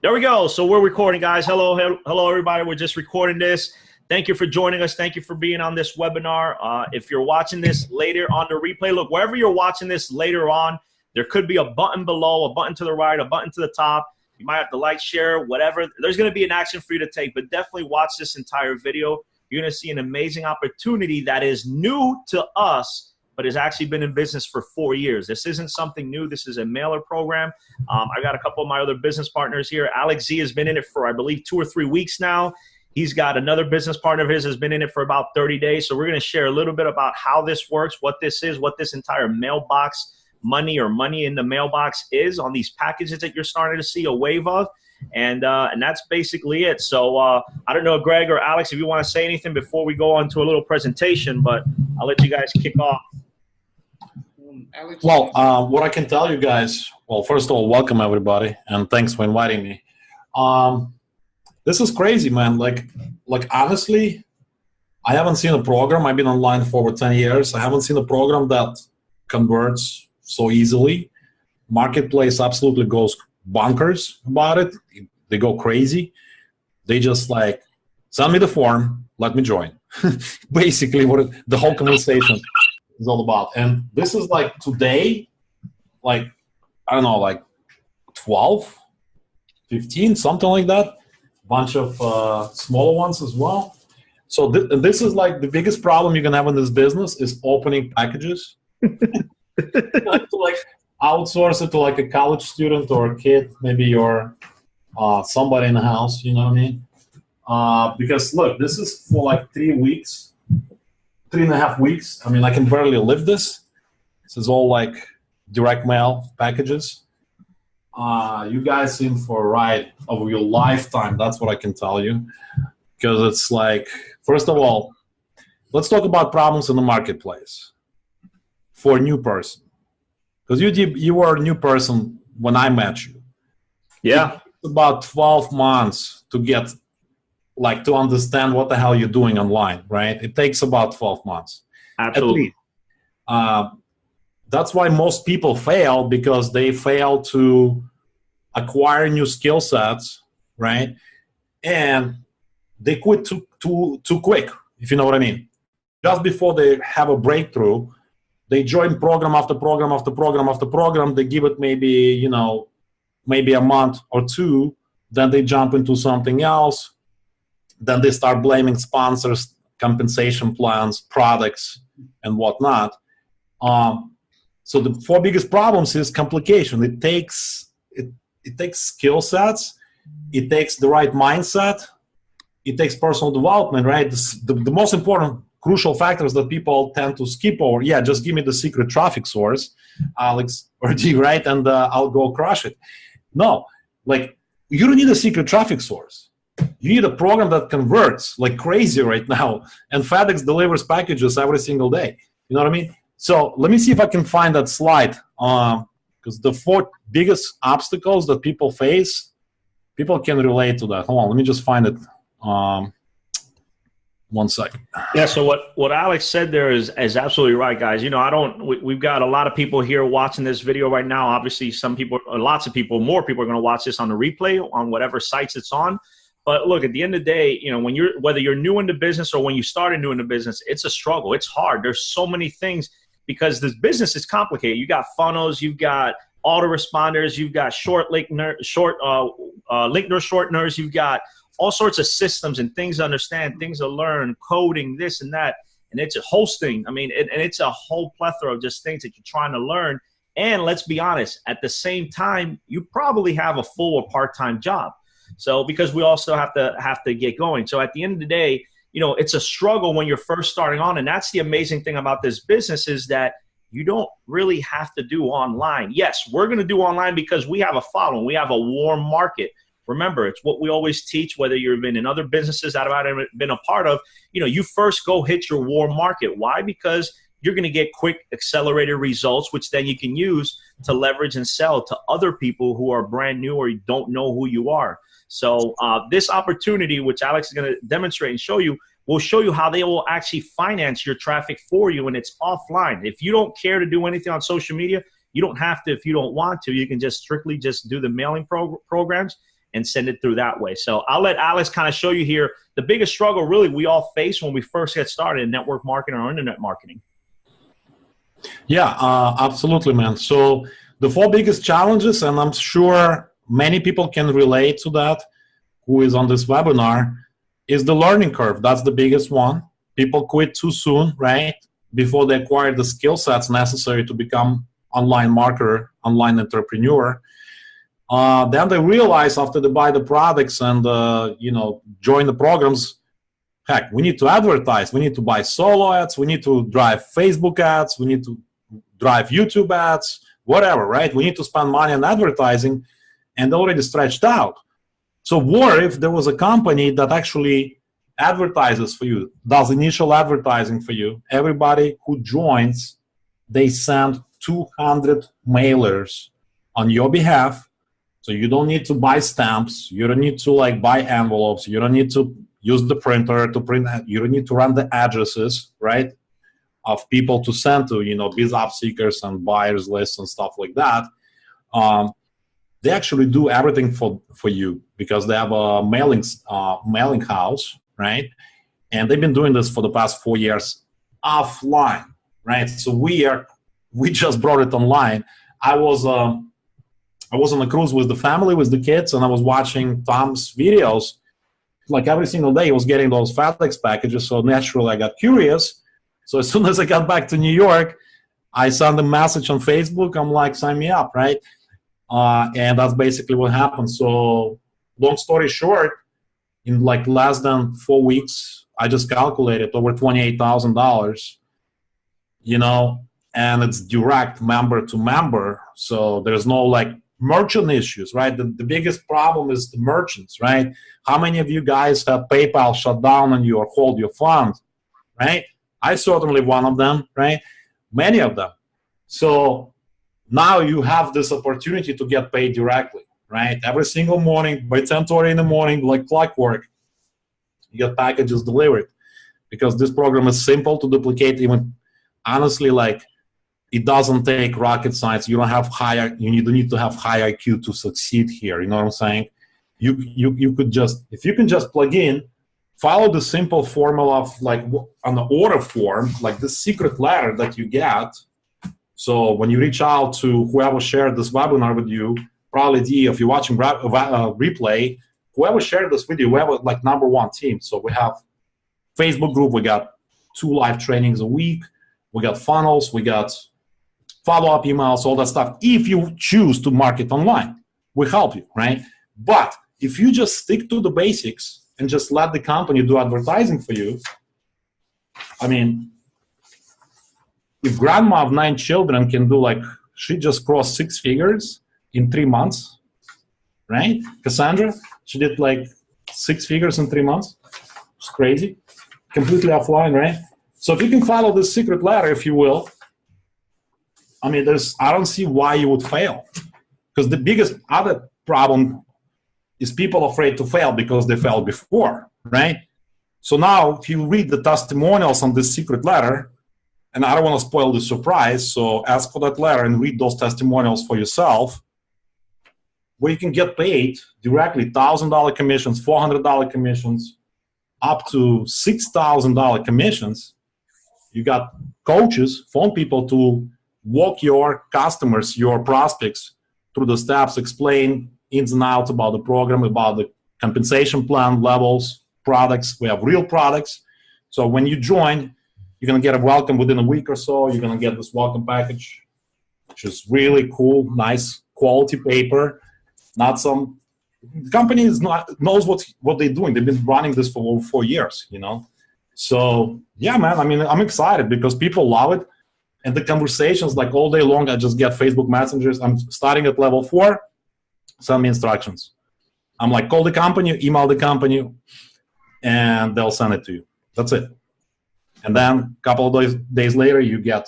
There we go. So we're recording, guys. Hello, everybody. We're just recording this. Thank you for joining us. Thank you for being on this webinar. If you're watching this later on the replay, look, wherever you're watching this later on, there could be a button below, a button to the right, a button to the top. You might have to like, share, whatever. There's going to be an action for you to take, but definitely watch this entire video. You're going to see an amazing opportunity that is new to us, but has actually been in business for 4 years. This isn't something new. This is a mailer program. I got a couple of my other business partners here. Alex Z has been in it for, I believe, 2 or 3 weeks now. He's got another business partner of his has been in it for about 30 days. So we're going to share a little bit about how this works, what this is, what this entire mailbox money or money in the mailbox is on these packages that you're starting to see a wave of. And that's basically it. So I don't know, Greg or Alex, if you want to say anything before we go on to a little presentation, but I'll let you guys kick off. Well, what I can tell you guys, well, first of all, welcome everybody, and thanks for inviting me. This is crazy, man. Like honestly, I haven't seen a program. I've been online for over 10 years. I haven't seen a program that converts so easily. Marketplace absolutely goes bonkers about it. They go crazy. They just like, send me the form, let me join. Basically, the whole conversation is all about. And this is like today, like, I don't know, like 12, 15, something like that. Bunch of smaller ones as well. So this is like the biggest problem you can have in this business is opening packages. To like outsource it to like a college student or a kid, maybe you're somebody in the house, you know what I mean? Because look, this is for like 3 weeks. 3.5 weeks. I mean, I can barely live this. This is all like direct mail packages. You guys in for a ride of your lifetime. That's what I can tell you. Because it's like, first of all, let's talk about problems in the marketplace for a new person. Because you were a new person when I met you. Yeah. It took about 12 months to get like to understand what the hell you're doing online, right? It takes about 12 months. Absolutely. That's why most people fail, because they fail to acquire new skill sets, right? And they quit too quick, if you know what I mean. Just before they have a breakthrough, they join program after program after program after program. They give it maybe a month or two, then they jump into something else. Then they start blaming sponsors, compensation plans, products, and whatnot. So the 4 biggest problems is complication. It takes skill sets. It takes the right mindset. It takes personal development, right? The most important crucial factors that people tend to skip over. Yeah, just give me the secret traffic source, Alex or D, right? And I'll go crush it. No, like you don't need a secret traffic source. You need a program that converts like crazy right now, and FedEx delivers packages every single day. You know what I mean? So let me see if I can find that slide, because the 4 biggest obstacles that people face, people can relate to that. Hold on, let me just find it. 1 second. Yeah, so what Alex said there is absolutely right, guys. You know, we've got a lot of people here watching this video right now. Obviously, some people, lots of people, more people are going to watch this on the replay on whatever sites it's on. But look, at the end of the day, you know, whether you're new into business or when you started new into business, it's a struggle. It's hard. There's so many things because this business is complicated. You got funnels, you've got autoresponders, you've got linkner shorteners, you've got all sorts of systems and things to understand, things to learn, coding, this and that, and it's a hosting. I mean, and it's a whole plethora of just things that you're trying to learn. And let's be honest, at the same time, you probably have a full or part-time job. So because we also have to get going. So at the end of the day, you know, it's a struggle when you're first starting on. And that's the amazing thing about this business is that you don't really have to do online. Yes, we're going to do online because we have a following. We have a warm market. Remember, it's what we always teach, whether you've been in other businesses that I've been a part of. You know, you first go hit your warm market. Why? Because you're going to get quick accelerated results, which then you can use to leverage and sell to other people who are brand new or don't know who you are. So this opportunity, which Alex is going to demonstrate and show you, will show you how they will actually finance your traffic for you, and it's offline. If you don't care to do anything on social media, you don't have to if you don't want to. You can just strictly just do the mailing programs, and send it through that way. So I'll let Alex kind of show you here the biggest struggle really we all face when we first get started in network marketing or internet marketing. Yeah, absolutely, man. So the 4 biggest challenges, and I'm sure many people can relate to that who is on this webinar, is the learning curve. That's the biggest one. People quit too soon, right? Before they acquire the skill sets necessary to become online marketer, online entrepreneur. Then they realize after they buy the products and join the programs, heck, we need to advertise. We need to buy solo ads. We need to drive Facebook ads. We need to drive YouTube ads, whatever, right? We need to spend money on advertising, and already stretched out. So what if there was a company that actually advertises for you, does initial advertising for you? Everybody who joins, they send 200 mailers on your behalf. So you don't need to buy stamps. You don't need to buy envelopes. You don't need to use the printer to print. You don't need to run the addresses, right, of people to send to, biz job seekers and buyers lists and stuff like that. They actually do everything for you because they have a mailing house, right? And they've been doing this for the past 4 years offline, right? So we just brought it online. I was on a cruise with the family, with the kids, and I was watching Tom's videos. Like every single day, he was getting those FedEx packages. So naturally, I got curious. So as soon as I got back to New York, I sent a message on Facebook. I'm like, sign me up, right? And that's basically what happened. So long story short, in less than 4 weeks, I just calculated over $28,000, and it's direct member to member. So there's no merchant issues, right? The biggest problem is the merchants, right? How many of you guys have PayPal shut down on you or hold your funds, right? I certainly one of them, right? Many of them. So now you have this opportunity to get paid directly, right? Every single morning by 10:30 in the morning, like clockwork, you get packages delivered because this program is simple to duplicate. Even honestly, it doesn't take rocket science. You don't need to have high IQ to succeed here. You know what I'm saying? You could just, if you can just plug in, follow the simple formula of on the order form, the secret letter that you get. So when you reach out to whoever shared this webinar with you, probably if you're watching replay, whoever shared this with you, we have number 1 team. So we have Facebook group, we got 2 live trainings a week, we got funnels, we got follow-up emails, all that stuff. If you choose to market online, we help you, right? But if you just stick to the basics and just let the company do advertising for you, I mean, if grandma of 9 children can do she just crossed 6 figures in 3 months, right? Cassandra, she did 6 figures in 3 months. It's crazy. Completely offline, right? So if you can follow this secret ladder, if you will, I mean, I don't see why you would fail. Because the biggest other problem is people afraid to fail because they failed before, right? So now if you read the testimonials on this secret letter, and I don't want to spoil the surprise, so ask for that letter and read those testimonials for yourself, where you can get paid directly $1,000 commissions, $400 commissions, up to $6,000 commissions. You got coaches, phone people to walk your customers, your prospects through the steps, explain ins and outs about the program, about the compensation plan levels, products. We have real products. So when you join, you're going to get a welcome within a week or so. You're going to get this welcome package, which is really cool, nice quality paper. Not some the company knows what they're doing. They've been running this for over 4 years, So yeah, man. I mean, I'm excited because people love it, and the conversations all day long. I just get Facebook messengers. I'm starting at level 4. Send me instructions. I'm call the company, email the company, and they'll send it to you. That's it. And then a couple of days later, you get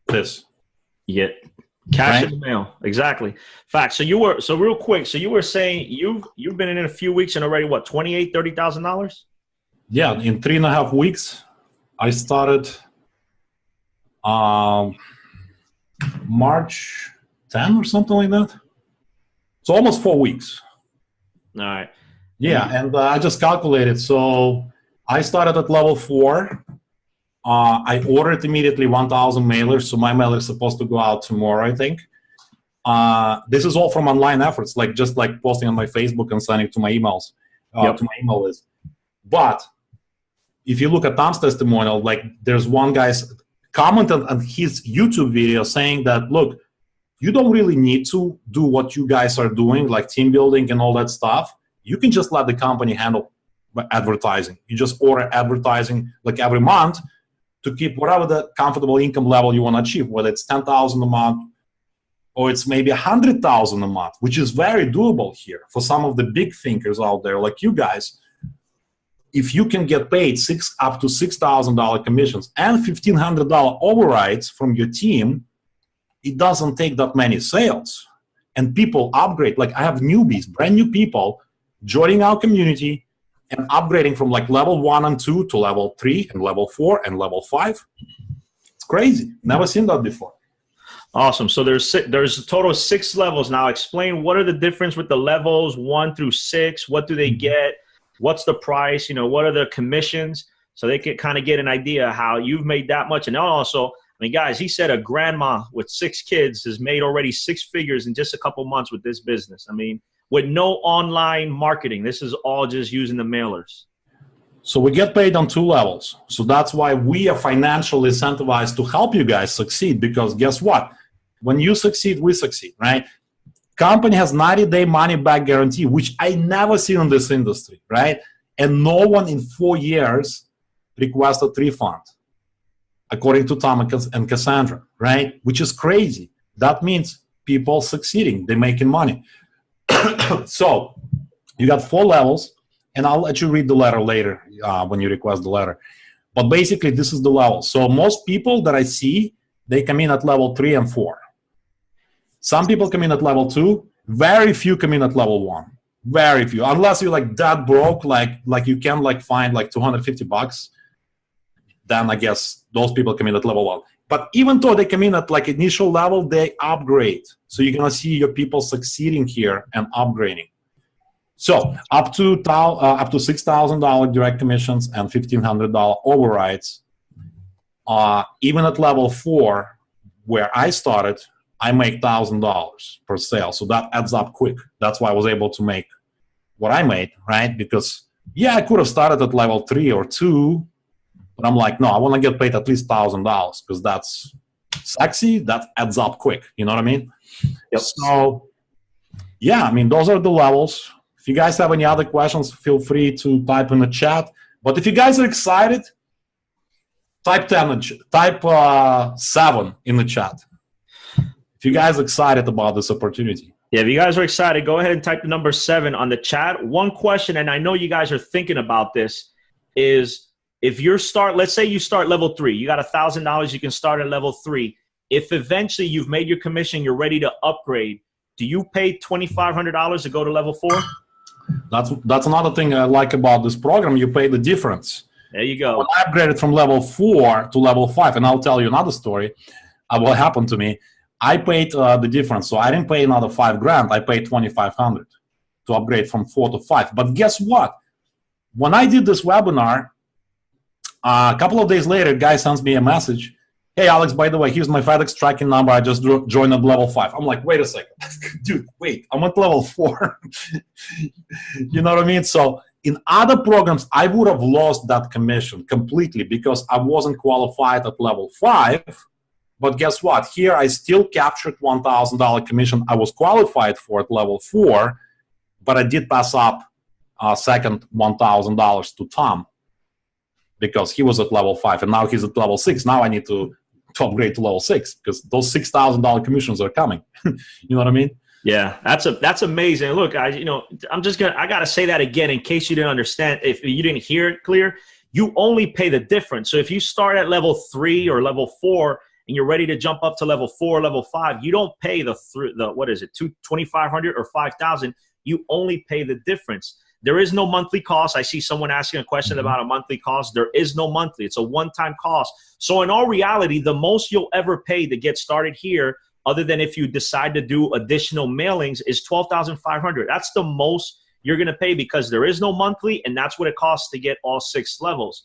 this. You get cash in the mail. Exactly. Fact. So real quick. So you were saying you've been in it a few weeks and already what, $28,000, $30,000? Yeah, in 3.5 weeks, I started March 10 or something like that. So almost 4 weeks. All right. Yeah, and I just calculated. So I started at level 4. I ordered immediately 1,000 mailers. So my mailer is supposed to go out tomorrow, I think. This is all from online efforts, like just like posting on my Facebook and sending to my emails, to my email list. But if you look at Tom's testimonial, like there's one guy's comment on his YouTube video saying that, look, you don't really need to do what you guys are doing, like team building and all that stuff. You can just let the company handle advertising. You just order advertising like every month to keep whatever the comfortable income level you want to achieve, whether it's 10,000 a month or it's maybe 100,000 a month, which is very doable here for some of the big thinkers out there like you guys. If you can get paid up to $6,000 commissions and $1,500 overrides from your team, it doesn't take that many sales. And people upgrade. Like I have newbies, brand new people joining our community and upgrading from like level 1 and 2 to level 3 and level 4 and level 5. It's crazy. Never seen that before. Awesome. So there's a total of 6 levels. Now explain what are the difference with the levels 1 through 6? What do they get? What's the price? You know, what are the commissions? So they can kind of get an idea how you've made that much. And also, I mean, guys, he said a grandma with 6 kids has made already 6 figures in just a couple months with this business. I mean, with no online marketing. This is all just using the mailers. So we get paid on 2 levels. So that's why we are financially incentivized to help you guys succeed, because guess what? When you succeed, we succeed, right? Company has 90-day money-back guarantee, which I never seen in this industry, right? And no one in 4 years requested refund, according to Tom and Cassandra, right? Which is crazy. That means people succeeding, they're making money. So you got 4 levels, and I'll let you read the letter later when you request the letter. But basically, this is the level. So most people that I see, they come in at level 3 and 4. Some people come in at level 2. Very few come in at level 1. Very few, unless you're like that broke, like you can like find like $250. Then I guess those people come in at level 1. But even though they come in at like initial level, they upgrade. So you're gonna see your people succeeding here and upgrading. So up to $6,000 direct commissions and $1,500 overrides. Even at level 4, where I started, I make $1,000 per sale. So that adds up quick. That's why I was able to make what I made, right? Because yeah, I could have started at level 3 or 2, but I'm like, no, I want to get paid at least $1,000 because that's sexy. That adds up quick. You know what I mean? Yep. So yeah, I mean, those are the levels. If you guys have any other questions, feel free to type in the chat. But if you guys are excited, type 7 in the chat. If you guys are excited about this opportunity. Yeah, if you guys are excited, go ahead and type the number 7 on the chat. One question, and I know you guys are thinking about this, is if let's say you start level 3, you got $1,000, you can start at level 3. If eventually you've made your commission, you're ready to upgrade, do you pay $2,500 to go to level 4? That's another thing I like about this program. You pay the difference. There you go. When I upgraded from level 4 to level 5, and I'll tell you another story of what happened to me. I paid the difference, so I didn't pay another $5,000. I paid $2,500 to upgrade from 4 to 5. But guess what? When I did this webinar, a couple of days later, a guy sends me a message. Hey, Alex, by the way, here's my FedEx tracking number. I just joined at level 5. I'm like, wait a second. Dude, wait, I'm at level 4. You know what I mean? So in other programs, I would have lost that commission completely because I wasn't qualified at level 5. But guess what? Here, I still captured $1,000 commission I was qualified for at level 4, but I did pass up second $1,000 to Tom because he was at level 5, and now he's at level 6. Now I need to upgrade to level 6 because those $6,000 commissions are coming. You know what I mean? Yeah, that's amazing. Look, I gotta say that again in case you didn't understand. If you didn't hear it clear, you only pay the difference. So if you start at level 3 or level 4 and you're ready to jump up to level 4, level 5, you don't pay the what is it, $2,500 or $5,000. You only pay the difference. There is no monthly cost. I see someone asking a question about a monthly cost. There is no monthly. It's a one-time cost. So in all reality, the most you'll ever pay to get started here other than if you decide to do additional mailings, is $12,500. That's the most you're going to pay because there is no monthly, and that's what it costs to get all 6 levels.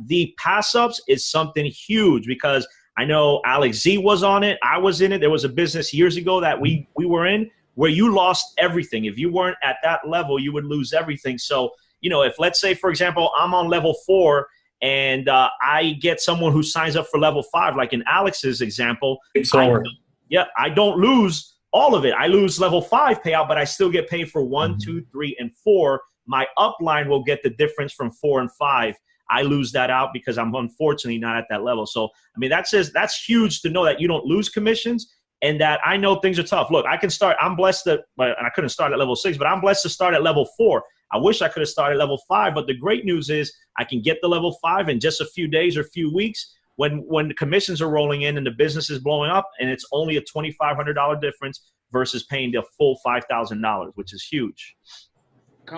The pass ups is something huge because I know Alex Z was on it. I was in it. There was a business years ago that we were in where you lost everything. If you weren't at that level, you would lose everything. So, if let's say, for example, I'm on level 4 and I get someone who signs up for level 5, like in Alex's example, I don't lose all of it. I lose level 5 payout, but I still get paid for 1, 2, 3, and 4. My upline will get the difference from 4 and 5. I lose that out because I'm unfortunately not at that level. So, I mean, that's huge to know that you don't lose commissions and that I know things are tough. Look, I can start. I'm blessed that I couldn't start at level 6, but I'm blessed to start at level 4. I wish I could have started at level 5, but the great news is I can get the level 5 in just a few days or a few weeks when the commissions are rolling in and the business is blowing up, and it's only a $2,500 difference versus paying the full $5,000, which is huge.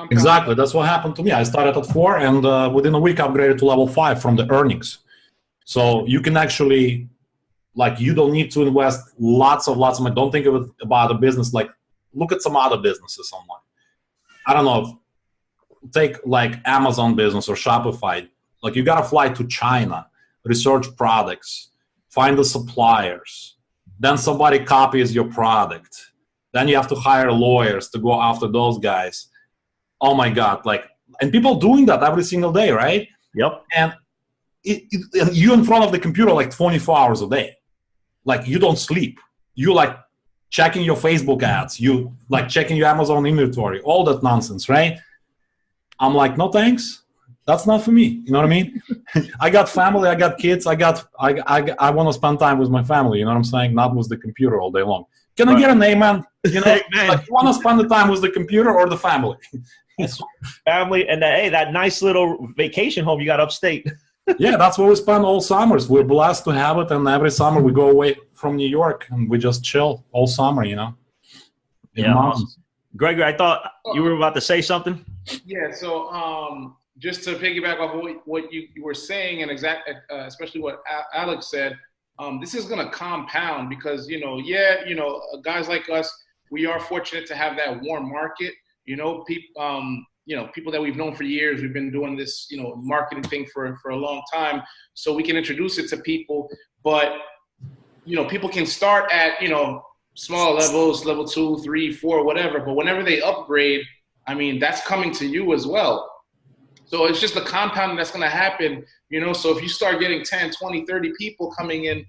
Exactly. That's what happened to me. I started at 4 and within a week I upgraded to level 5 from the earnings. So you can actually, you don't need to invest lots of money. Don't think of it about a business. Look at some other businesses online. I don't know. Take Amazon business or Shopify. You got to fly to China, research products, find the suppliers. Then somebody copies your product. Then you have to hire lawyers to go after those guys. Oh my God, and people doing that every single day, right? Yep. And you in front of the computer 24 hours a day. You don't sleep. You checking your Facebook ads. You checking your Amazon inventory, all that nonsense, right? I'm no thanks. That's not for me. You know what I mean? I got family, I got kids, I want to spend time with my family, you know what I'm saying? Not with the computer all day long. Can I get an amen? You want to spend the time with the computer or the family? Family, and that nice little vacation home you got upstate. Yeah, that's where we spend all summers. We're blessed to have it, and every summer we go away from New York and we just chill all summer, Yeah. Awesome. Gregory, I thought you were about to say something. Yeah, so just to piggyback off what you were saying, and especially what Alex said, this is going to compound because guys like us, we are fortunate to have that warm market. People that we've known for years. We've been doing this, marketing thing for a long time, so we can introduce it to people. But people can start at smaller levels, level 2, 3, 4, whatever. But whenever they upgrade, I mean, that's coming to you as well. So it's just the compounding that's going to happen, So if you start getting 10, 20, 30 people coming in,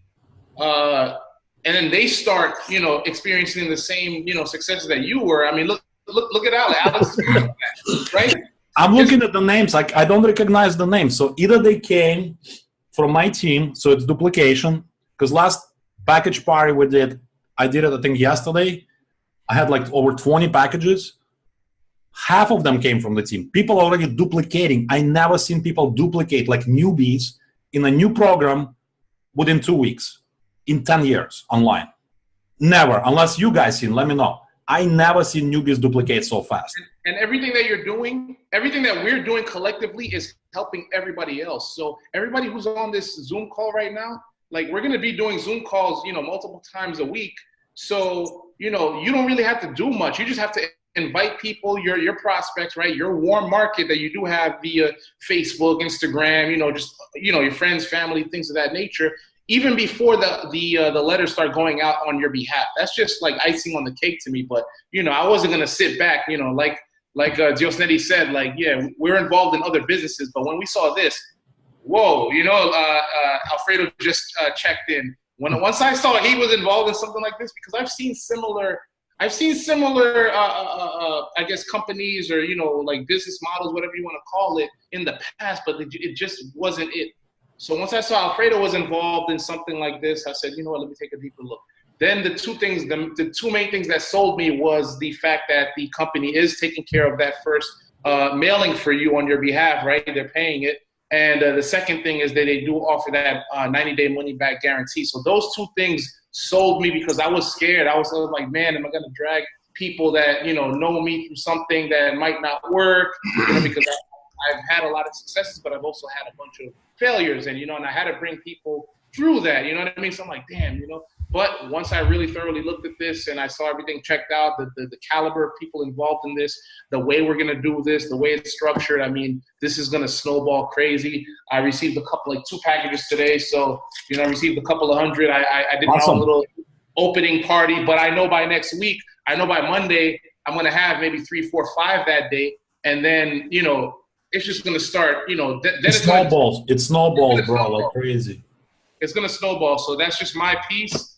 and then they start, experiencing the same, successes that you were. I mean, look at Alex, right? I'm looking at the names. I don't recognize the names. So either they came from my team, so it's duplication. Because last package party I did it, I think yesterday. I had over 20 packages. Half of them came from the team. People already duplicating. I never seen people duplicate newbies in a new program within 2 weeks, in 10 years online. Never, unless you guys seen, let me know. I never seen newbies duplicate so fast. And everything that you're doing, everything that we're doing collectively is helping everybody else. So everybody who's on this Zoom call right now, we're going to be doing Zoom calls, multiple times a week. So, you don't really have to do much. You just have to invite people, your prospects, right? Your warm market that you do have via Facebook, Instagram, your friends, family, things of that nature. Even before the letters start going out on your behalf. That's just icing on the cake to me. But, I wasn't going to sit back, like Diosnedi said, we're involved in other businesses. But when we saw this, whoa, Alfredo just checked in. Once I saw he was involved in something like this, because I've seen similar, I guess, companies or, business models, whatever you want to call it, in the past, but it just wasn't it. So once I saw Alfredo was involved in something like this, I said, let me take a deeper look. Then the two main things that sold me was the fact that the company is taking care of that first mailing for you on your behalf, right? They're paying it. And the second thing is that they do offer that 90-day money-back guarantee. So those two things sold me because I was scared. I was like, man, am I going to drag people that, know me through something that might not work? Because I've had a lot of successes, but I've also had a bunch of failures. And, and I had to bring people through that. You know what I mean? So I'm like, damn, But once I really thoroughly looked at this and I saw everything checked out, the caliber of people involved in this, the way we're going to do this, the way it's structured, I mean, this is going to snowball crazy. I received a couple, like 2 packages today. So, you know, I received a couple of hundred. I did Awesome. my own little opening party, but I know by next week, I know by Monday, I'm going to have maybe 3, 4, 5 that day. And then, you know, it's just going to start, you know, then It snowballs. It snowballs, bro, like crazy. It's going to snowball. So that's just my piece.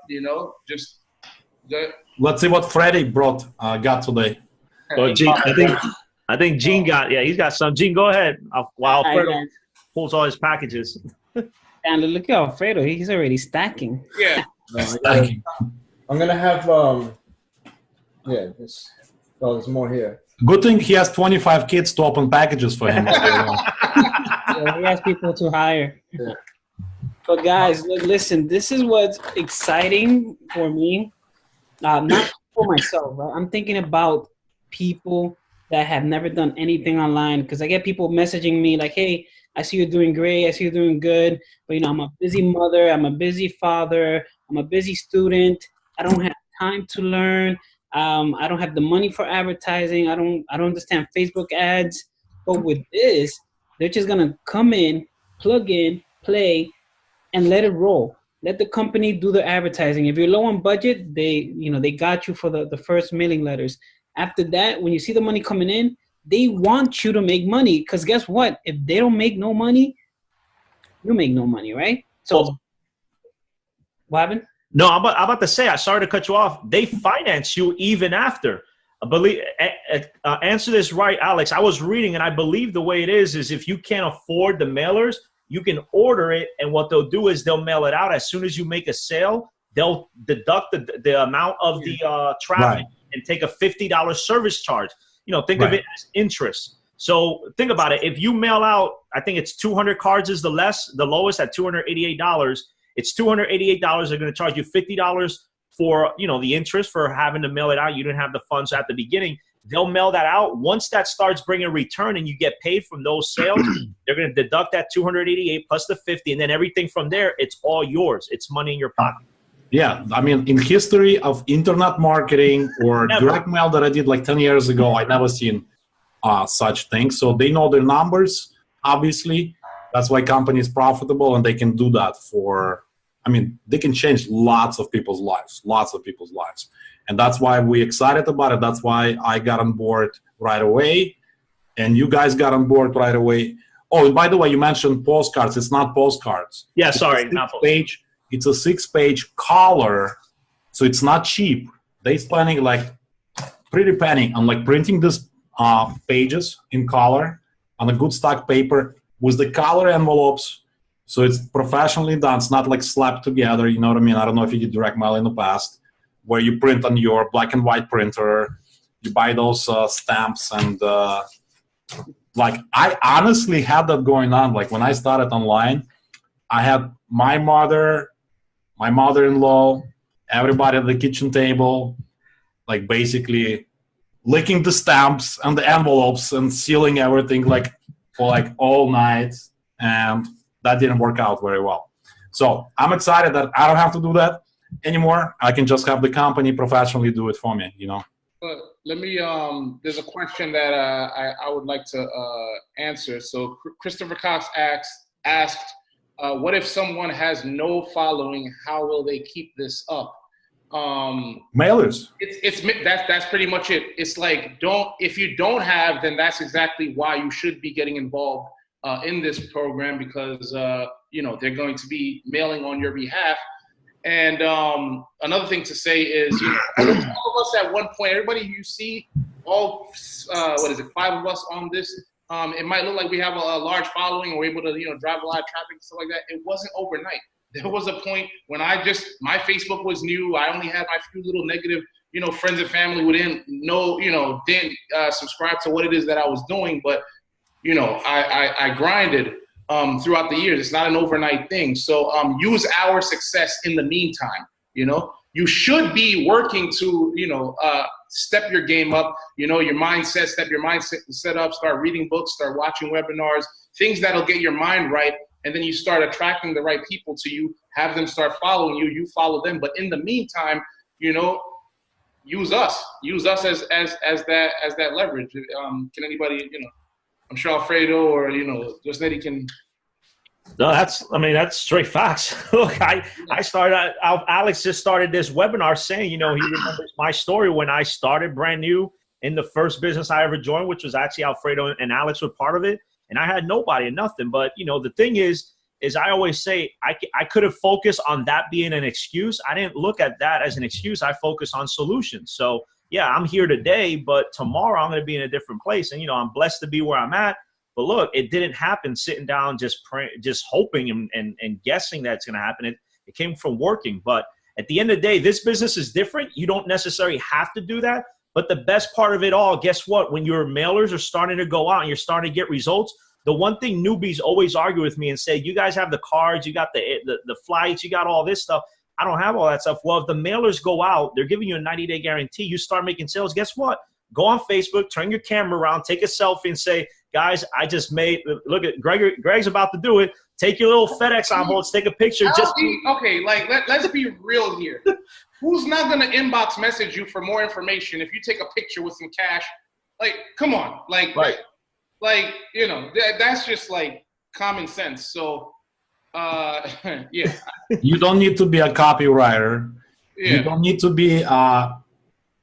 You know, just good. Let's see what Freddie got today. Well, Gene, I think Gene he's got some. Gene, go ahead. While Alfredo pulls all his packages. And look at Alfredo, he's already stacking. Yeah. Stacking. I'm gonna have there's more here. Good thing he has 25 kids to open packages for him. Yeah, he has people to hire. Yeah. But guys, listen, this is what's exciting for me. Not for myself, right? I'm thinking about people that have never done anything online, because I get people messaging me like, hey, I see you're doing great. I see you're doing good. But, you know, I'm a busy mother. I'm a busy father. I'm a busy student. I don't have time to learn. I don't have the money for advertising. I don't understand Facebook ads. But with this, they're just going to come in, plug in, play, and let it roll. Let the company do the advertising. If you're low on budget, they got you for the first mailing letters. After that, when you see the money coming in, they want you to make money, because guess what? If they don't make no money, you make no money, right? So, what happened? No, I'm about to say, I sorry to cut you off. They finance you even after. Answer this right, Alex. I was reading, and I believe the way it is if you can't afford the mailers, you can order it, and what they'll do is they'll mail it out. As soon as you make a sale, they'll deduct the amount of the traffic and take a $50 service charge. You know, think of it as interest. So think about it. If you mail out, I think it's 200 cards is the lowest at $288. It's $288. They're going to charge you $50 for, you know, the interest for having to mail it out. You didn't have the funds at the beginning. They'll mail that out. Once that starts bringing return and you get paid from those sales, they're going to deduct that 288 plus the 50, and then everything from there, it's all yours. It's money in your pocket. Yeah, I mean, in history of internet marketing or direct mail that I did like 10 years ago, I never seen such things. So they know their numbers, obviously. That's why company is profitable, and they can do that they can change lots of people's lives. And that's why we're excited about it. That's why I got on board right away, and you guys got on board right away. Oh, and by the way, you mentioned postcards. It's not postcards. Yeah, sorry. It's a 6-page collar, so it's not cheap. They spending like pretty penny on like printing this pages in color on a good stock paper with the color envelopes. So it's professionally done. It's not like slapped together. You know what I mean? I don't know if you did direct mail in the past, where you print on your black and white printer. You buy those stamps, and like I honestly had that going on. Like when I started online, I had my mother, my mother-in-law, everybody at the kitchen table, like basically licking the stamps and the envelopes and sealing everything like for like all night, and that didn't work out very well. So I'm excited that I don't have to do that anymore. I can just have the company professionally do it for me, you know. Let me, there's a question that I would like to answer. So Christopher Cox asked, what if someone has no following? How will they keep this up? Mailers. That's pretty much it. It's like, if you don't have, then that's exactly why you should be getting involved in this program, because you know, they're going to be mailing on your behalf. And another thing to say is, you know, all of us at one point, everybody you see, all 5 of us on this, it might look like we have a large following, or we're able to, you know, drive a lot of traffic and stuff like that. It wasn't overnight. There was a point when my Facebook was new. I only had my few little negative, you know, friends and family who didn't know, you know, didn't subscribe to what it is that I was doing. But, you know, I grinded throughout the years. It's not an overnight thing. So use our success in the meantime. You know, you should be working to, you know, step your game up, you know, your mindset, step your mindset set up, start reading books, start watching webinars, things that'll get your mind right. and then you start attracting the right people to you, have them start following you, you follow them. But in the meantime, you know, use us as that leverage. Can anybody, you know, I'm sure Alfredo or, you know, Josnetti can. No, that's straight facts. Look, I started, Alex just started this webinar saying, you know, he remembers my story when I started brand new in the first business I ever joined, which was actually Alfredo and Alex were part of it. And I had nobody and nothing. But, you know, the thing is I always say I could have focused on that being an excuse. I didn't look at that as an excuse. I focused on solutions. So, yeah, I'm here today, but tomorrow I'm going to be in a different place. And, you know, I'm blessed to be where I'm at. But look, it didn't happen sitting down just praying, just hoping and guessing that it's going to happen. It came from working. But at the end of the day, this business is different. You don't necessarily have to do that. But the best part of it all, guess what? When your mailers are starting to go out and you're starting to get results, the one thing newbies always argue with me and say, you guys have the cards, you got the flights, you got all this stuff. I don't have all that stuff. Well, if the mailers go out, they're giving you a 90-day guarantee. You start making sales. Guess what? Go on Facebook, turn your camera around, take a selfie and say, guys, I just made – look at Greg's about to do it. Take your little FedEx envelopes, take a picture. Okay, like let's be real here. Who's not going to inbox message you for more information if you take a picture with some cash? Like, come on. Like, right. Like, you know, that's just like common sense. So, yeah. You don't need to be a copywriter. Yeah. You don't need to be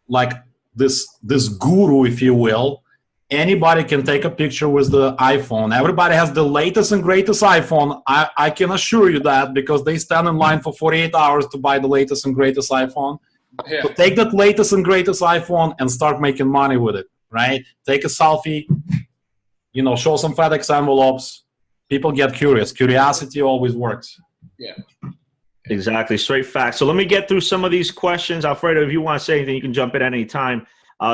like this guru, if you will. Anybody can take a picture with the iPhone. Everybody has the latest and greatest iPhone. I can assure you that because they stand in line for 48 hours to buy the latest and greatest iPhone. Yeah. So take that latest and greatest iPhone and start making money with it, right? Take a selfie, you know, show some FedEx envelopes. People get curious. Curiosity always works. Yeah. Exactly. Straight facts. So let me get through some of these questions. Alfredo, if you want to say anything, you can jump in at any time.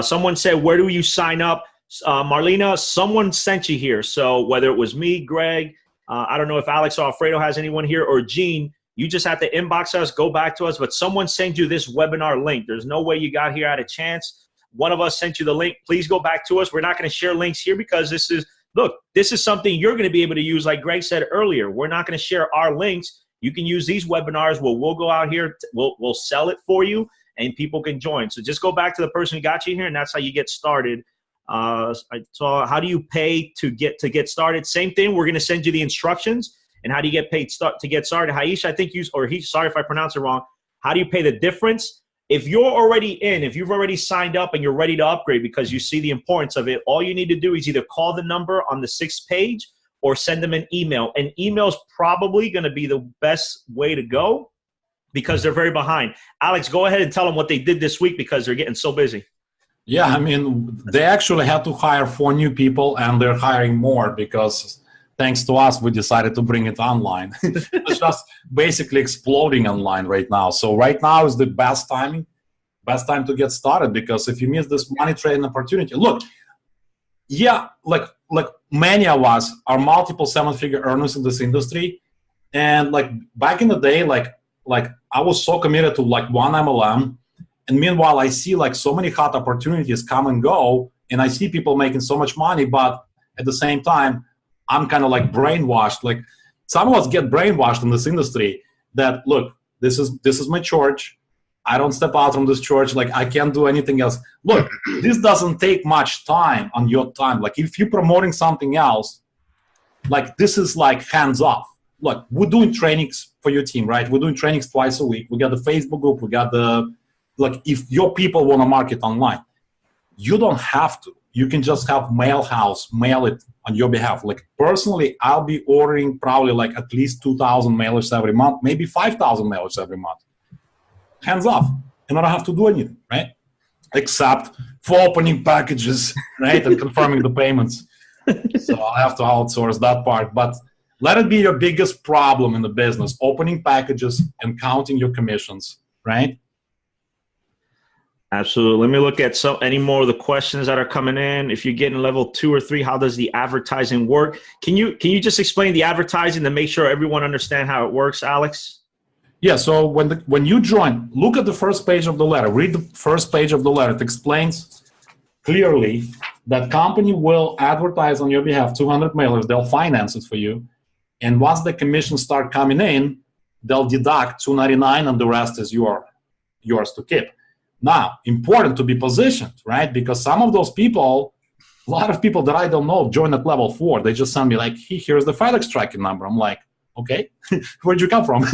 Someone said, where do you sign up? Marlena, someone sent you here. So whether it was me, Greg, I don't know if Alex or Alfredo has anyone here, or Gene, you just have to inbox us, go back to us. But someone sent you this webinar link. There's no way you got here at a chance. One of us sent you the link. Please go back to us. We're not going to share links here because this is something you're going to be able to use. Like Greg said earlier, we're not going to share our links. You can use these webinars where we'll go out here. We'll sell it for you and people can join. So just go back to the person who got you here and that's how you get started. So how do you pay to get started? Same thing. We're going to send you the instructions and how do you get paid to get started. Haish, I think sorry if I pronounce it wrong. How do you pay the difference? If you're already if you've already signed up and you're ready to upgrade because you see the importance of it, all you need to do is either call the number on the 6th page or send them an email. An email is probably going to be the best way to go because they're very behind. Alex, go ahead and tell them what they did this week because they're getting so busy. Yeah, I mean, they actually had to hire 4 new people, and they're hiring more because thanks to us, we decided to bring it online. It's just basically exploding online right now. So right now is the best time to get started because if you miss this money trading opportunity, look, yeah, like many of us are multiple 7-figure earners in this industry, and like back in the day, like I was so committed to like one MLM. And meanwhile, I see like so many hot opportunities come and go, and I see people making so much money, but at the same time, I'm kind of like brainwashed. Like some of us get brainwashed in this industry that, look, this is my church. I don't step out from this church. Like I can't do anything else. Look, this doesn't take much time on your time. Like if you're promoting something else, like this is like hands off. Look, we're doing trainings for your team, right? We're doing trainings twice a week. We got the Facebook group. We got like if your people want to market online, you don't have to. You can just have Mailhouse mail it on your behalf. Like personally, I'll be ordering probably like at least 2,000 mailers every month, maybe 5,000 mailers every month. Hands off. And I don't have to do anything, right? Except for opening packages, right? And confirming the payments. So I'll have to outsource that part. But let it be your biggest problem in the business, opening packages and counting your commissions, right? Absolutely. Let me look at any more of the questions that are coming in. If you're getting level 2 or 3, how does the advertising work? Can you just explain the advertising to make sure everyone understands how it works, Alex? Yeah. So when you join, look at the first page of the letter. Read the first page of the letter. It explains clearly that company will advertise on your behalf 200 mailers. They'll finance it for you, And once the commissions start coming in, they'll deduct $2.99 and the rest is yours to keep. Now, important to be positioned, right? Because some of those people, a lot of people that I don't know join at level 4. They just send me like, hey, here's the FedEx tracking number. I'm like, okay, where'd you come from?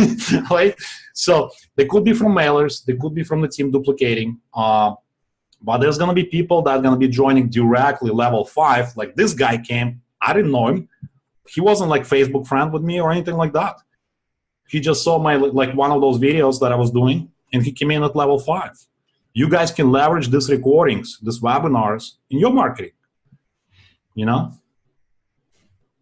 Right? So they could be from mailers. They could be from the team duplicating. But there's going to be people that are going to be joining directly level 5. Like this guy came. I didn't know him. He wasn't like Facebook friend with me or anything like that. He just saw my like one of those videos that I was doing, and he came in at level 5. You guys can leverage these recordings, these webinars in your marketing. You know?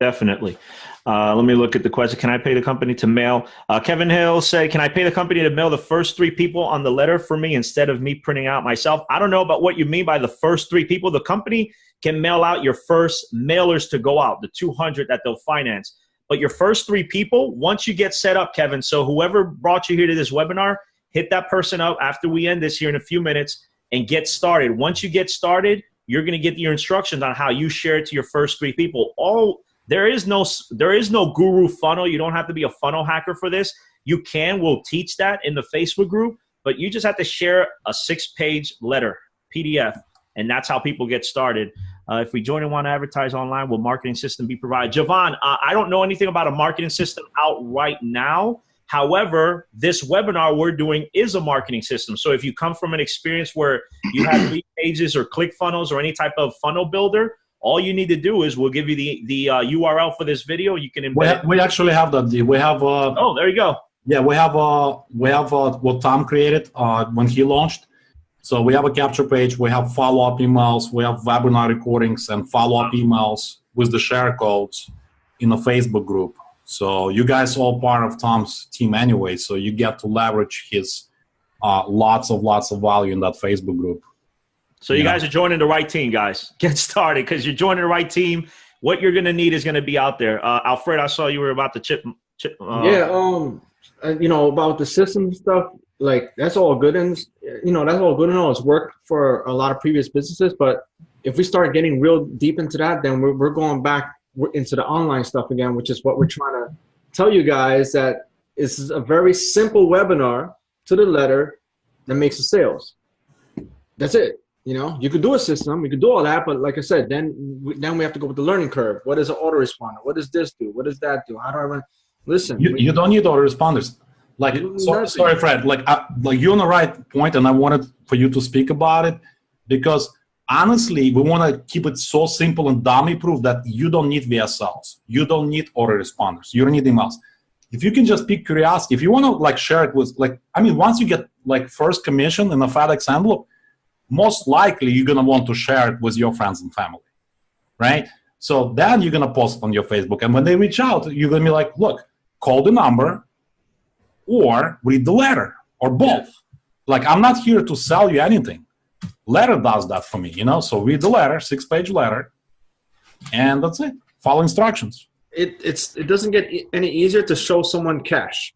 Definitely. Let me look at the question. Can I pay the company to mail? Kevin Hill said, can I pay the company to mail the first 3 people on the letter for me instead of me printing out myself? I don't know about what you mean by the first 3 people. The company can mail out your first mailers to go out, the 200 that they'll finance. But your first 3 people, once you get set up, Kevin, so whoever brought you here to this webinar, hit that person up after we end this here in a few minutes and get started. Once you get started, you're going to get your instructions on how you share it to your first 3 people. There is no guru funnel. You don't have to be a funnel hacker for this. We'll teach that in the Facebook group, but you just have to share a 6-page letter, PDF, and that's how people get started. If we join and want to advertise online, will marketing system be provided? Javon, I don't know anything about a marketing system out right now. However, this webinar we're doing is a marketing system. So if you come from an experience where you have lead pages or ClickFunnels or any type of funnel builder, all you need to do is we'll give you the URL for this video. You can embed we actually have that. We have. Oh, there you go. Yeah, we have what Tom created when he launched. So we have a capture page. We have follow-up emails. We have webinar recordings and follow-up emails with the share codes in the Facebook group. So you guys are all part of Tom's team anyway. So you get to leverage his lots of value in that Facebook group. So you guys are joining the right team, guys. Get started because you're joining the right team. What you're going to need is going to be out there. Alfred, I saw you were about to chip. About the system stuff, like that's all good and that's all good and all. It's worked for a lot of previous businesses, but if we start getting real deep into that, then we're going back into the online stuff again, which is what we're trying to tell you guys, that this is a very simple webinar to the letter that makes the sales. That's it. You could do a system, you could do all that, but like I said, then we have to go with the learning curve. What is an autoresponder? What does this do? What does that do? How do I run? Listen, you don't need autoresponders. Like, sorry, Fred. Like you're on the right point, and I wanted for you to speak about it because honestly, we want to keep it so simple and dummy-proof that you don't need VSLs, you don't need autoresponders, you don't need emails. If you can just pick curiosity, if you want to like share it with once you get like first commission in a FedEx envelope, most likely you're going to want to share it with your friends and family, right? So then you're going to post it on your Facebook. And when they reach out, you're going to be like, look, call the number or read the letter or both. Like, I'm not here to sell you anything. Letter does that for me, So read the letter, 6-page letter, and that's it. Follow instructions. It doesn't get any easier to show someone cash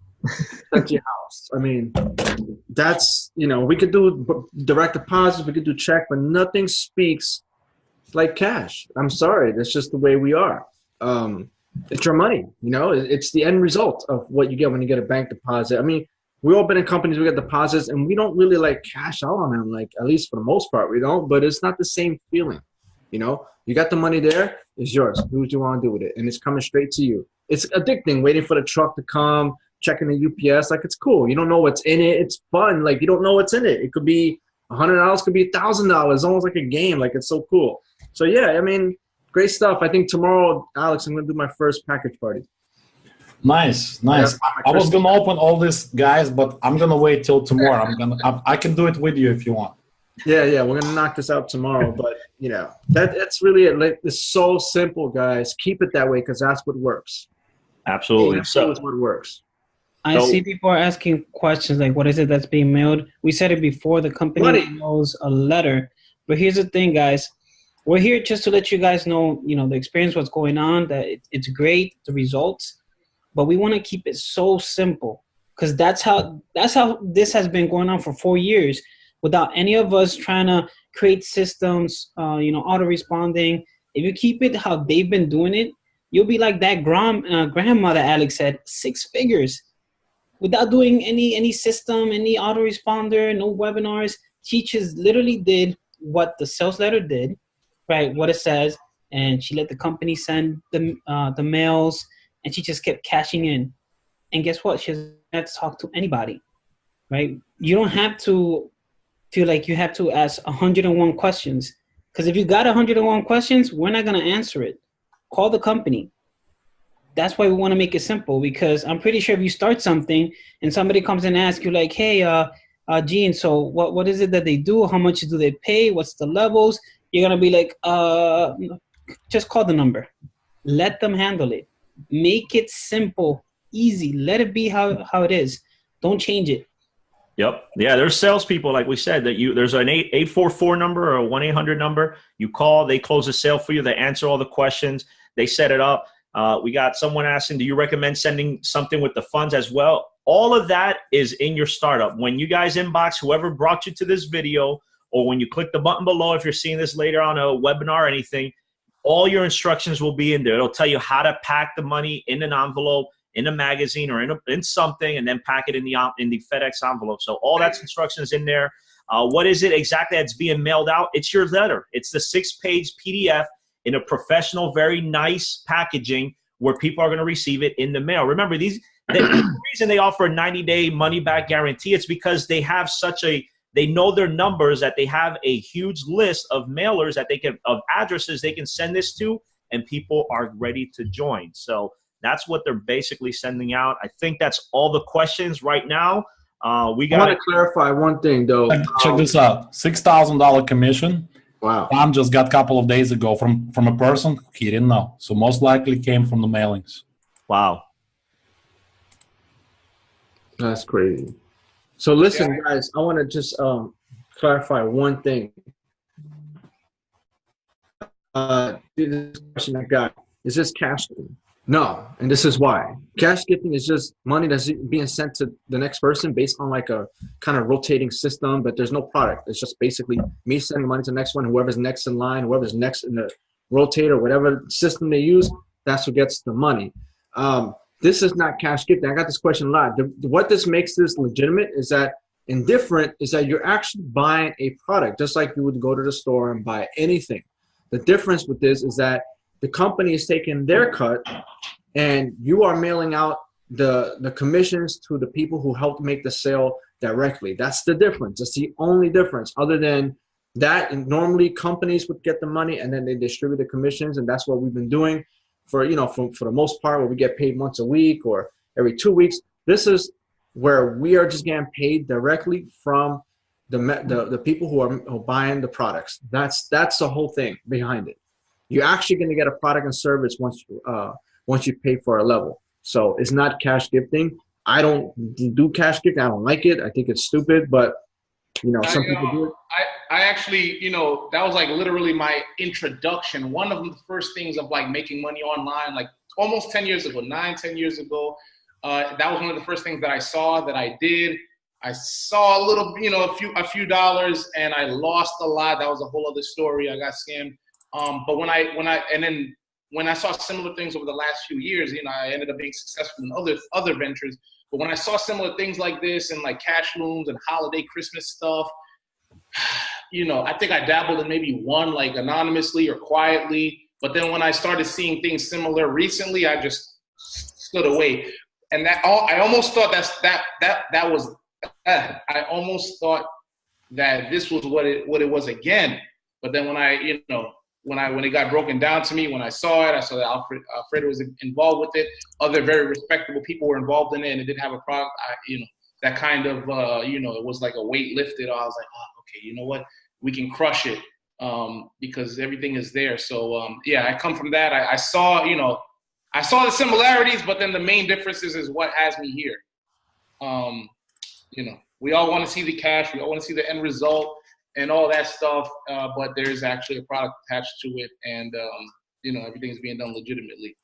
at your house. I mean, that's, we could do direct deposits, we could do check, but nothing speaks like cash. I'm sorry. That's just the way we are. It's your money, it's the end result of what you get when you get a bank deposit. I mean, we've all been in companies, we get deposits, and we don't really like cash out on them, like at least for the most part, we don't, but it's not the same feeling. You got the money there, it's yours. Do what you want to do with it. And it's coming straight to you. It's addicting, waiting for the truck to come, checking the UPS. Like, it's cool. You don't know what's in it. It's fun. Like, you don't know what's in it. It could be $100, could be $1,000. It's almost like a game. Like, it's so cool. So, yeah, I mean, great stuff. I think tomorrow, Alex, I'm going to do my first package party. Nice. I was going to open all this, guys, but I'm going to wait till tomorrow. I can do it with you if you want. Yeah, we're going to knock this out tomorrow. But, that's really it. Like, it's so simple, guys. Keep it that way because that's what works. Absolutely. That's what works. I see people are asking questions like, what is it that's being mailed? We said it before, the company knows a letter. But here's the thing, guys. We're here just to let you guys know, the experience, what's going on, that it's great, the results. But we want to keep it so simple because that's how this has been going on for 4 years without any of us trying to create systems, auto-responding. If you keep it how they've been doing it, You'll be like that grandmother, Alex said, 6 figures without doing any system, any autoresponder, no webinars. She just literally did what the sales letter did, right? What it says, and she let the company send the mails, and she just kept cashing in. And guess what? She doesn't have to talk to anybody, right? You don't have to feel like you have to ask 101 questions, because if you got 101 questions, we're not going to answer it. Call the company. That's why we want to make it simple, because I'm pretty sure if you start something and somebody comes and asks you like, hey, Gene, so what is it that they do? How much do they pay? What's the levels? You're going to be like, just call the number. Let them handle it. Make it simple, easy. Let it be how it is. Don't change it. Yep. Yeah, there's salespeople, like we said, that there's an 844 number or a 1-800 number. You call, they close a sale for you. They answer all the questions. They set it up. We got someone asking, do you recommend sending something with the funds as well? All of that is in your startup. When you guys inbox whoever brought you to this video, or when you click the button below, if you're seeing this later on a webinar or anything, all your instructions will be in there. It'll tell you how to pack the money in an envelope, in a magazine, or in something, and then pack it in the FedEx envelope. So all that's instructions in there. What is it exactly that's being mailed out? It's your letter. It's the 6-page PDF in a professional, very nice packaging where people are going to receive it in the mail. Remember, the reason they offer a 90-day money-back guarantee, it's because they have they know their numbers, that they have a huge list of mailers of addresses they can send this to, and people are ready to join. So that's what they're basically sending out. I think that's all the questions right now. I want to clarify one thing, though. Check this out. $6,000 commission. Wow. Tom just got a couple of days ago from a person he didn't know. So most likely came from the mailings. Wow. That's crazy. So listen, guys, I want to just clarify one thing. This question I got, is this cash gifting? No, and this is why. Cash gifting is just money that's being sent to the next person based on like a kind of rotating system, but there's no product. It's just basically me sending money to the next one, whoever's next in line, whoever's next in the rotator, whatever system they use, that's who gets the money. This is not cash gifting. I got this question a lot. What this makes this legitimate is that you're actually buying a product, just like you would go to the store and buy anything. The difference with this is that the company is taking their cut, and you are mailing out the commissions to the people who helped make the sale directly. That's the difference. That's the only difference. Other than that, normally companies would get the money and then they distribute the commissions, and that's what we've been doing for the most part, where we get paid once a week or every 2 weeks. This is where we are just getting paid directly from the people who are buying the products. That's the whole thing behind it. You're actually going to get a product and service once you pay for a level. So it's not cash gifting. I don't do cash gifting. I don't like it. I think it's stupid, but some people do it. I actually, that was like literally my introduction. One of the first things of like making money online, like almost 10 years ago, 10 years ago, that was one of the first things that I saw that I did. I saw a little, a few dollars, and I lost a lot. That was a whole other story. I got scammed. But when I saw similar things over the last few years, I ended up being successful in other ventures. But when I saw similar things like this and like cash looms and holiday Christmas stuff, I think I dabbled in maybe one, like anonymously or quietly. But then when I started seeing things similar recently, I just stood away. And I almost thought I almost thought that this was what it was again. But then when it got broken down to me, when I saw it, I saw that Alfredo was involved with it. Other very respectable people were involved in it, and it didn't have a product. That kind of, it was like a weight lifted. I was like, oh, okay, you know what? We can crush it because everything is there. So, I come from that. I saw the similarities, but then the main differences is what has me here. We all want to see the cash. We all want to see the end result and all that stuff, but there's actually a product attached to it, and everything's being done legitimately.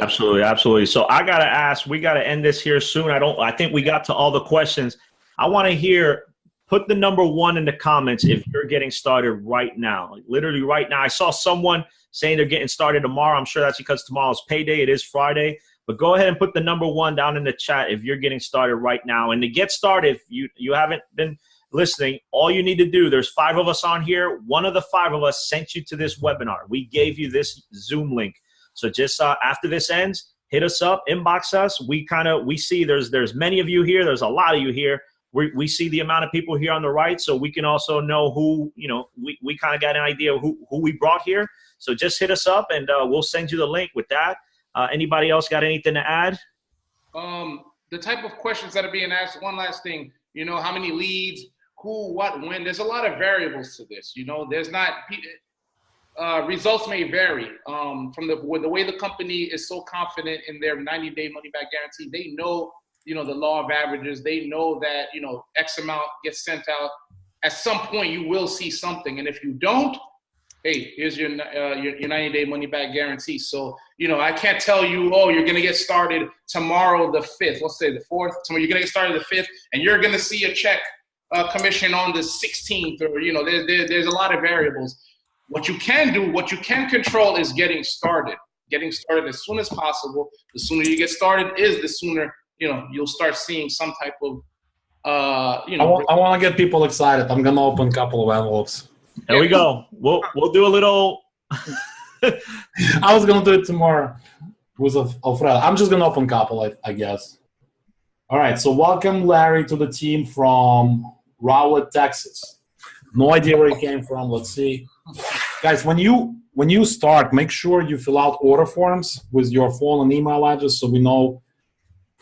Absolutely. So I gotta ask, we gotta end this here soon. I think we got to all the questions. I want to hear put the number 1 in the comments if you're getting started right now. Like literally right now. I saw someone saying they're getting started tomorrow. I'm sure that's because tomorrow's payday. It is Friday. But go ahead and put the number 1 down in the chat if you're getting started right now. And to get started, if you haven't been listening, all you need to do, there's 5 of us on here. One of the 5 of us sent you to this webinar. We gave you this Zoom link. So just after this ends, hit us up, inbox us. We see there's many of you here. There's a lot of you here. We see the amount of people here on the right, so we can also know who, we kind of got an idea of who we brought here. So just hit us up, and we'll send you the link with that. Anybody else got anything to add? The type of questions that are being asked, one last thing, how many leads, who, what, when. There's a lot of variables to this. There's not results may vary from the way the company is so confident in their 90-day money-back guarantee. They know, the law of averages. They know that, X amount gets sent out. At some point, you will see something. And if you don't, hey, here's your 90-day money-back guarantee. So, I can't tell you, oh, you're going to get started tomorrow the 5th. Let's say the 4th. Tomorrow you're going to get started the 5th, and you're going to see a check commission on the 16th. Or, there's a lot of variables. What you can do, what you can control is getting started. Getting started as soon as possible. The sooner you get started the sooner, you'll start seeing some type of, I want to get people excited. I'm going to open a couple of envelopes. There we go. We'll do a little. I was going to do it tomorrow with Alfredo. I'm just going to open a couple, I guess. All right. So welcome, Larry, to the team from Rowlett, Texas. No idea where he came from. Let's see. Guys, when you start, make sure you fill out order forms with your phone and email address so we know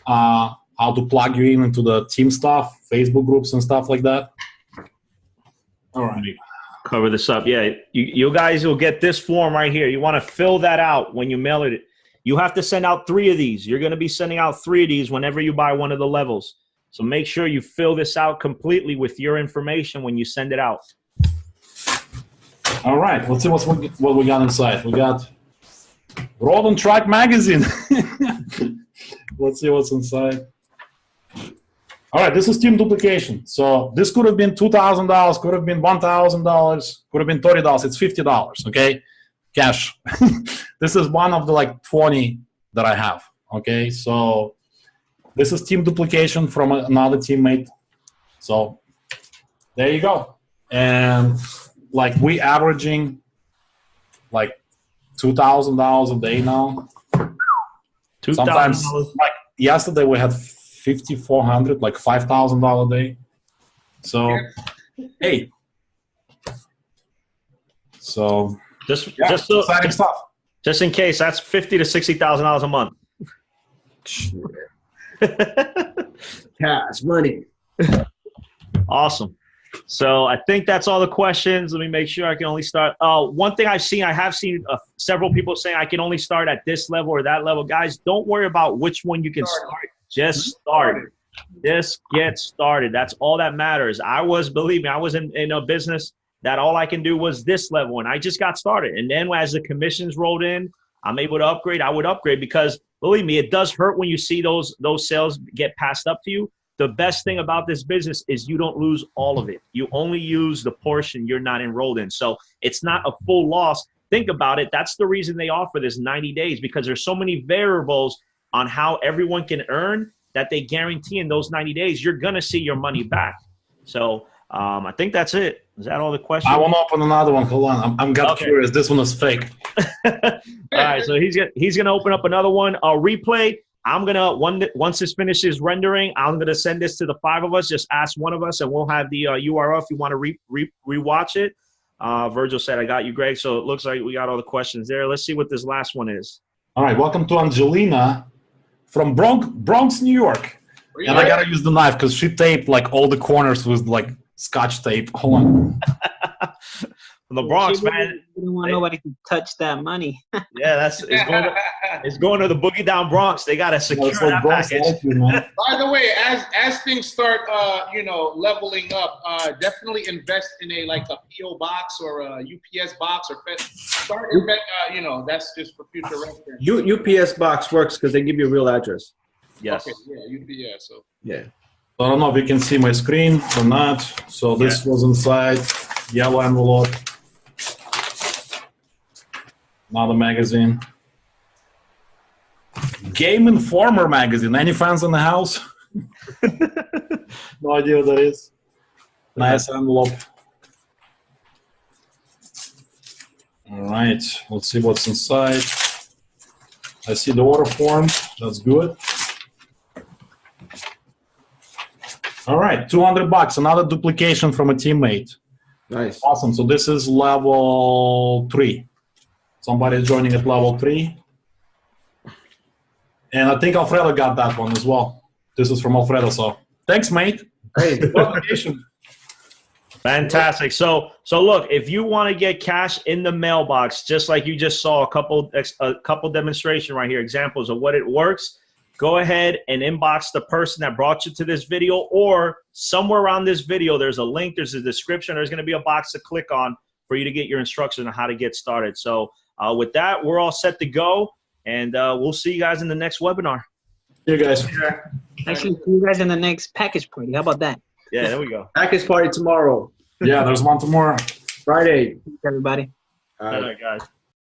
how to plug you into the team stuff, Facebook groups and stuff like that. All right. Cover this up. Yeah, you guys will get this form right here. You want to fill that out when you mail it. You have to send out 3 of these. You're going to be sending out 3 of these whenever you buy one of the levels. So make sure you fill this out completely with your information when you send it out. All right, let's see what we got inside. We got Road and Track magazine. Let's see what's inside. All right, this is team duplication. So this could have been $2,000, could have been $1,000, could have been $30. It's $50, okay? Cash. This is one of the 20 that I have, okay? So this is team duplication from another teammate. So there you go. And we averaging $2,000 a day now. Sometimes yesterday we had 5,400, $5,000 a day. So, hey. So just exciting stuff. Just in case, that's $50,000 to $60,000 a month. Cash money. Awesome. So I think that's all the questions. Let me make sure I can only start. One thing I have seen several people saying I can only start at this level or that level. Guys, don't worry about which one you can start. Just start. Just get started. That's all that matters. Believe me, I was in a business that all I can do was this level, and I just got started. And then as the commissions rolled in, I'm able to upgrade. I would upgrade because, believe me, it does hurt when you see those sales get passed up to you. The best thing about this business is you don't lose all of it. You only use the portion you're not enrolled in. So it's not a full loss. Think about it. That's the reason they offer this 90 days, because there's so many variables on how everyone can earn that they guarantee in those 90 days, you're going to see your money back. So I think that's it. Is that all the questions? I want to open another one. Hold on. I'm curious. This one is fake. All right. So he's gonna open up another one. Replay. I'm gonna once this finishes rendering, I'm gonna send this to the 5 of us. Just ask one of us, and we'll have the URL if you want to rewatch it. Virgil said, "I got you, Greg." So it looks like we got all the questions there. Let's see what this last one is. All right. Welcome to Angelina from Bronx, New York. And I gotta use the knife because she taped all the corners with Scotch tape. Hold on. From the Bronx, man. We don't want nobody to touch that money. Yeah, it's going to the Boogie Down Bronx. They got to secure that package. By the way, as things start, leveling up, definitely invest in a PO box or a UPS box or start invest. That's just for future reference. UPS box works because they give you a real address. Yes. Okay. Yeah. UPS. So. Yeah. I don't know if you can see my screen or not. So this was inside yellow envelope. Another magazine. Game Informer magazine. Any fans in the house? No idea what that is. Nice envelope. All right, let's see what's inside. I see the order form. That's good. All right, $200. Another duplication from a teammate. Nice. Awesome. So this is level 3. Somebody's joining at level 3. And I think Alfredo got that one as well. This is from Alfredo. So thanks, mate. Hey, duplication. Fantastic. So look, if you want to get cash in the mailbox, just like you just saw a couple demonstration right here, examples of what it works, go ahead and inbox the person that brought you to this video, or somewhere around this video, there's a link, there's a description, there's going to be a box to click on for you to get your instructions on how to get started. So with that, we're all set to go, and we'll see you guys in the next webinar. See you guys. Actually, see you guys in the next package party. How about that? Yeah, there we go. Package party tomorrow. Yeah, there's one tomorrow. Friday. Thanks, everybody. All right, guys.